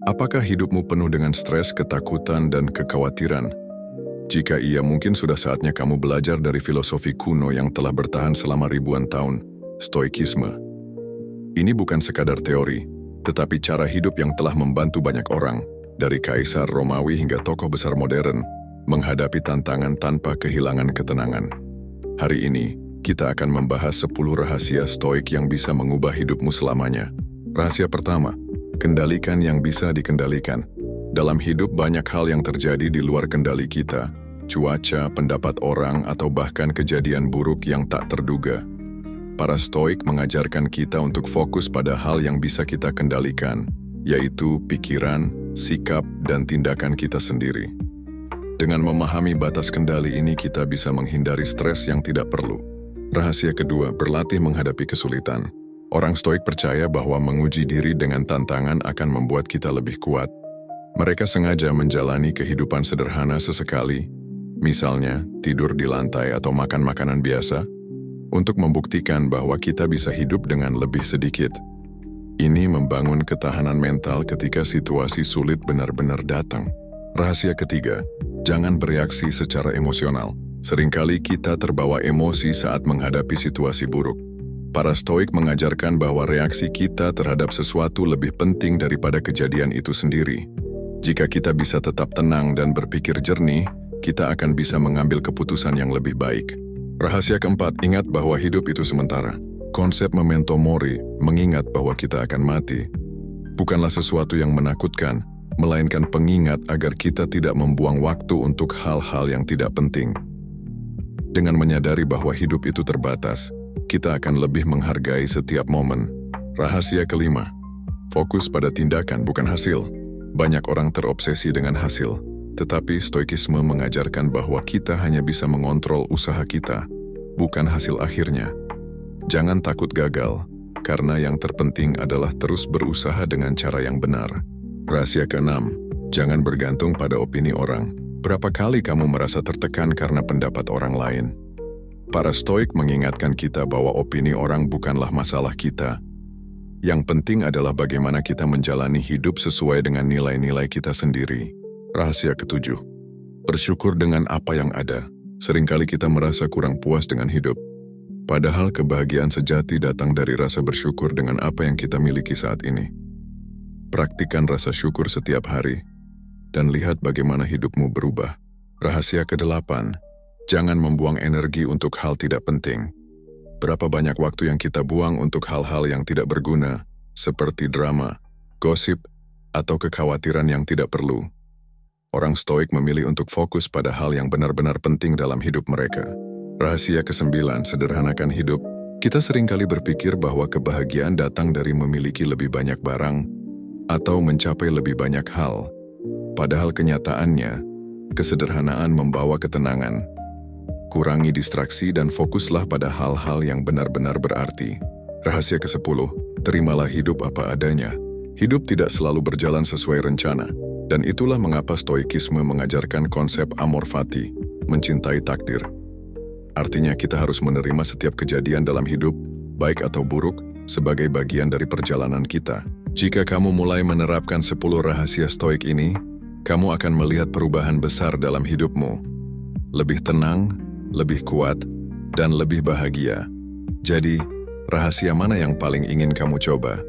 Apakah hidupmu penuh dengan stres, ketakutan, dan kekhawatiran? Jika iya, mungkin sudah saatnya kamu belajar dari filosofi kuno yang telah bertahan selama ribuan tahun, Stoikisme. Ini bukan sekadar teori, tetapi cara hidup yang telah membantu banyak orang, dari kaisar Romawi hingga tokoh besar modern, menghadapi tantangan tanpa kehilangan ketenangan. Hari ini, kita akan membahas 10 rahasia stoik yang bisa mengubah hidupmu selamanya. Rahasia pertama, kendalikan yang bisa dikendalikan. Dalam hidup banyak hal yang terjadi di luar kendali kita, cuaca, pendapat orang, atau bahkan kejadian buruk yang tak terduga. Para stoik mengajarkan kita untuk fokus pada hal yang bisa kita kendalikan, yaitu pikiran, sikap, dan tindakan kita sendiri. Dengan memahami batas kendali ini, kita bisa menghindari stres yang tidak perlu. Rahasia kedua, berlatih menghadapi kesulitan. Orang stoik percaya bahwa menguji diri dengan tantangan akan membuat kita lebih kuat. Mereka sengaja menjalani kehidupan sederhana sesekali, misalnya tidur di lantai atau makan makanan biasa, untuk membuktikan bahwa kita bisa hidup dengan lebih sedikit. Ini membangun ketahanan mental ketika situasi sulit benar-benar datang. Rahasia ketiga, jangan bereaksi secara emosional. Seringkali kita terbawa emosi saat menghadapi situasi buruk. Para stoik mengajarkan bahwa reaksi kita terhadap sesuatu lebih penting daripada kejadian itu sendiri. Jika kita bisa tetap tenang dan berpikir jernih, kita akan bisa mengambil keputusan yang lebih baik. Rahasia keempat, ingat bahwa hidup itu sementara. Konsep memento mori, mengingat bahwa kita akan mati, bukanlah sesuatu yang menakutkan, melainkan pengingat agar kita tidak membuang waktu untuk hal-hal yang tidak penting. Dengan menyadari bahwa hidup itu terbatas, kita akan lebih menghargai setiap momen. Rahasia kelima, fokus pada tindakan bukan hasil. Banyak orang terobsesi dengan hasil, tetapi stoikisme mengajarkan bahwa kita hanya bisa mengontrol usaha kita, bukan hasil akhirnya. Jangan takut gagal, karena yang terpenting adalah terus berusaha dengan cara yang benar. Rahasia keenam, jangan bergantung pada opini orang. Berapa kali kamu merasa tertekan karena pendapat orang lain? Para stoik mengingatkan kita bahwa opini orang bukanlah masalah kita. Yang penting adalah bagaimana kita menjalani hidup sesuai dengan nilai-nilai kita sendiri. Rahasia ketujuh, bersyukur dengan apa yang ada. Seringkali kita merasa kurang puas dengan hidup. Padahal kebahagiaan sejati datang dari rasa bersyukur dengan apa yang kita miliki saat ini. Praktikan rasa syukur setiap hari, dan lihat bagaimana hidupmu berubah. Rahasia kedelapan, jangan membuang energi untuk hal tidak penting. Berapa banyak waktu yang kita buang untuk hal-hal yang tidak berguna, seperti drama, gosip, atau kekhawatiran yang tidak perlu. Orang stoik memilih untuk fokus pada hal yang benar-benar penting dalam hidup mereka. Rahasia kesembilan, sederhanakan hidup. Kita seringkali berpikir bahwa kebahagiaan datang dari memiliki lebih banyak barang atau mencapai lebih banyak hal. Padahal kenyataannya, kesederhanaan membawa ketenangan. Kurangi distraksi dan fokuslah pada hal-hal yang benar-benar berarti. Rahasia ke-10, terimalah hidup apa adanya. Hidup tidak selalu berjalan sesuai rencana. Dan itulah mengapa stoikisme mengajarkan konsep amor fati, mencintai takdir. Artinya kita harus menerima setiap kejadian dalam hidup, baik atau buruk, sebagai bagian dari perjalanan kita. Jika kamu mulai menerapkan 10 rahasia stoik ini, kamu akan melihat perubahan besar dalam hidupmu. Lebih tenang, lebih kuat, dan lebih bahagia. Jadi, rahasia mana yang paling ingin kamu coba?